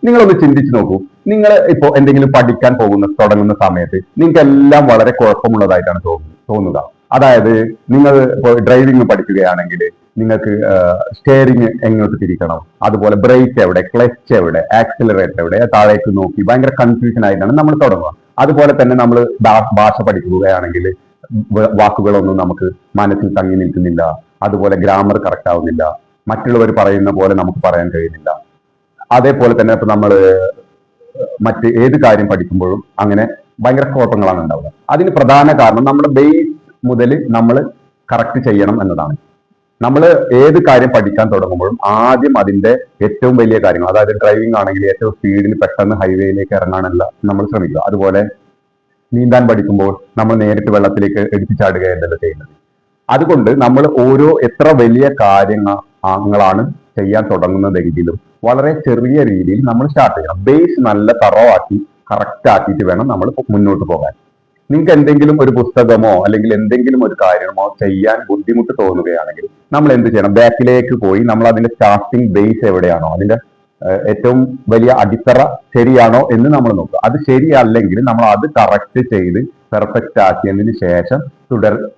നിങ്ങളൊന്ന് ചിന്തിച്ചു നോക്കൂ. നിങ്ങൾ ഇപ്പോൾ എന്തെങ്കിലും പഠിക്കാൻ തുടങ്ങുന്ന സമയത്ത് നിങ്ങൾക്ക് എല്ലാം വളരെ കുഴപ്പമുള്ളതായിട്ടാണ് തോന്നുക. അതായത് നിങ്ങൾ ഇപ്പോൾ ഡ്രൈവിംഗ് പഠിക്കുകയാണെങ്കിൽ നിങ്ങൾക്ക് സ്റ്റിയറിംഗ് എങ്ങോട്ട് തിരിക്കണം, അതുപോലെ ബ്രേക്ക് എവിടെ, ക്ലച്ച് എവിടെ, ആക്സിലറേറ്റർ എവിടെ, താഴേക്ക് നോക്കി ഭയങ്കര കൺഫ്യൂഷൻ ആയിട്ടാണ് നമ്മൾ തുടങ്ങുക. അതുപോലെ തന്നെ നമ്മൾ ഭാഷ പഠിക്കുകയാണെങ്കിൽ വാക്കുകളൊന്നും നമുക്ക് മനസ്സിൽ തങ്ങി നിൽക്കുന്നില്ല, അതുപോലെ ഗ്രാമർ കറക്റ്റ് ആവുന്നില്ല, മറ്റുള്ളവർ പറയുന്ന പോലെ നമുക്ക് പറയാൻ കഴിയുന്നില്ല. അതേപോലെ തന്നെ ഇപ്പൊ നമ്മൾ മറ്റ് ഏത് കാര്യം പഠിക്കുമ്പോഴും അങ്ങനെ ഭയങ്കര കുഴപ്പങ്ങളാണ് ഉണ്ടാവുക. അതിന് പ്രധാന കാരണം നമ്മുടെ ബേസ് മുതൽ നമ്മൾ കറക്റ്റ് ചെയ്യണം എന്നതാണ്. നമ്മൾ ഏത് കാര്യം പഠിക്കാൻ തുടങ്ങുമ്പോഴും ആദ്യം അതിന്റെ ഏറ്റവും വലിയ കാര്യങ്ങൾ, അതായത് ഡ്രൈവിംഗ് ആണെങ്കിൽ ഏറ്റവും സ്പീഡിൽ പെട്ടെന്ന് ഹൈവേയിലേക്ക് ഇറങ്ങാനല്ല നമ്മൾ ശ്രമിക്കുക. അതുപോലെ നീന്താൻ പഠിക്കുമ്പോൾ നമ്മൾ നേരിട്ട് വെള്ളത്തിലേക്ക് എടുത്തു ചാടുകയല്ലല്ലോ ചെയ്യുന്നത്. അതുകൊണ്ട് നമ്മൾ എത്ര വലിയ കാര്യങ്ങളാണ് ചെയ്യാൻ തുടങ്ങുന്നതെങ്കിലും വളരെ ചെറിയ രീതിയിൽ നമ്മൾ സ്റ്റാർട്ട് ചെയ്യണം. ബേസ് നല്ല തറവാക്കി കറക്റ്റ് ആക്കിയിട്ട് വേണം നമ്മൾ മുന്നോട്ട് പോകാൻ. നിങ്ങൾക്ക് എന്തെങ്കിലും ഒരു പുസ്തകമോ അല്ലെങ്കിൽ എന്തെങ്കിലും ഒരു കാര്യമോ ചെയ്യാൻ ബുദ്ധിമുട്ട് തോന്നുകയാണെങ്കിൽ നമ്മൾ എന്ത് ചെയ്യണം? ബാക്കിലേക്ക് പോയി നമ്മൾ അതിന്റെ സ്റ്റാർട്ടിങ് ബേസ് എവിടെയാണോ, അതിന്റെ ഏറ്റവും വലിയ അടിത്തറ ശരിയാണോ എന്ന് നമ്മൾ നോക്കുക. അത് ശരിയല്ലെങ്കിൽ നമ്മൾ അത് കറക്റ്റ് ചെയ്ത് പെർഫെക്റ്റ് ആക്കിയതിന് ശേഷം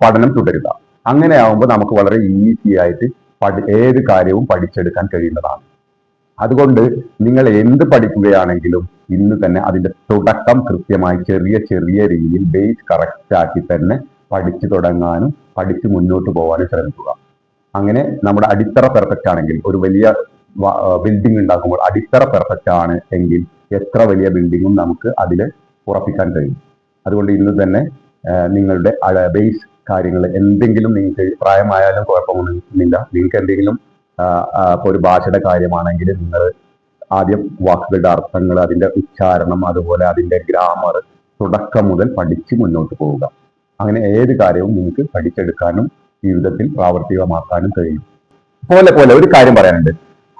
പഠനം തുടരുക. അങ്ങനെ ആവുമ്പോൾ നമുക്ക് വളരെ ഈസി ആയിട്ട് ഏത് കാര്യവും പഠിച്ചെടുക്കാൻ കഴിയുന്നതാണ്. അതുകൊണ്ട് നിങ്ങൾ എന്ത് പഠിക്കുകയാണെങ്കിലും ഇന്ന് തന്നെ അതിന്റെ തുടക്കം കൃത്യമായി ചെറിയ ചെറിയ രീതിയിൽ ബേസ് കറക്റ്റ് ആക്കി തന്നെ പഠിച്ചു തുടങ്ങാനും പഠിച്ച് മുന്നോട്ട് പോകാനും ശ്രമിക്കുക. അങ്ങനെ നമ്മുടെ അടിത്തറ പെർഫെക്റ്റ് ആണെങ്കിൽ, ഒരു വലിയ ബിൽഡിംഗ് ഉണ്ടാക്കുമ്പോൾ അടിത്തറ പെർഫെക്റ്റ് ആണ് എങ്കിൽ എത്ര വലിയ ബിൽഡിങ്ങും നമുക്ക് അതിൽ ഉറപ്പിക്കാൻ കഴിയും. അതുകൊണ്ട് ഇന്ന് തന്നെ നിങ്ങളുടെ ബേസ് കാര്യങ്ങൾ എന്തെങ്കിലും, നിങ്ങൾക്ക് പ്രായമായാലും കുഴപ്പമൊന്നുമില്ല, നിങ്ങൾക്ക് എന്തെങ്കിലും ഇപ്പോൾ ഒരു ഭാഷയുടെ കാര്യമാണെങ്കിൽ നിങ്ങൾ ആദ്യം വാക്കുകളുടെ അർത്ഥങ്ങൾ, അതിന്റെ ഉച്ചാരണം, അതുപോലെ അതിന്റെ ഗ്രാമർ തുടക്കം മുതൽ പഠിച്ച് മുന്നോട്ട് പോവുക. അങ്ങനെ ഏത് കാര്യവും നിങ്ങൾക്ക് പഠിച്ചെടുക്കാനും ജീവിതത്തിൽ പ്രാവർത്തികമാക്കാനും കഴിയും. പോലെ ഒരു കാര്യം പറയാനുണ്ട്.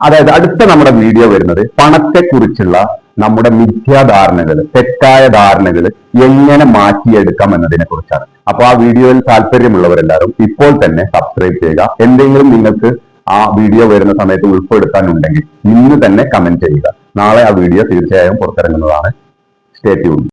അതായത് അടുത്ത നമ്മുടെ വീഡിയോ വരുന്നത് പണത്തെക്കുറിച്ചുള്ള നമ്മുടെ മിഥ്യാധാരണകൾ, തെറ്റായ ധാരണകൾ എങ്ങനെ മാറ്റിയെടുക്കാം എന്നതിനെ കുറിച്ചാണ്. അപ്പൊ ആ വീഡിയോയിൽ താല്പര്യമുള്ളവരെല്ലാവരും ഇപ്പോൾ തന്നെ സബ്സ്ക്രൈബ് ചെയ്യുക. എന്തെങ്കിലും നിങ്ങൾക്ക് ആ വീഡിയോ വരുന്ന സമയത്ത് ഉൾപ്പെടുത്താനുണ്ടെങ്കിൽ ഇന്ന് തന്നെ കമന്റ് ചെയ്യുക. നാളെ ആ വീഡിയോ തീർച്ചയായും പുറത്തിറങ്ങുന്നതാണ്. Stay tuned.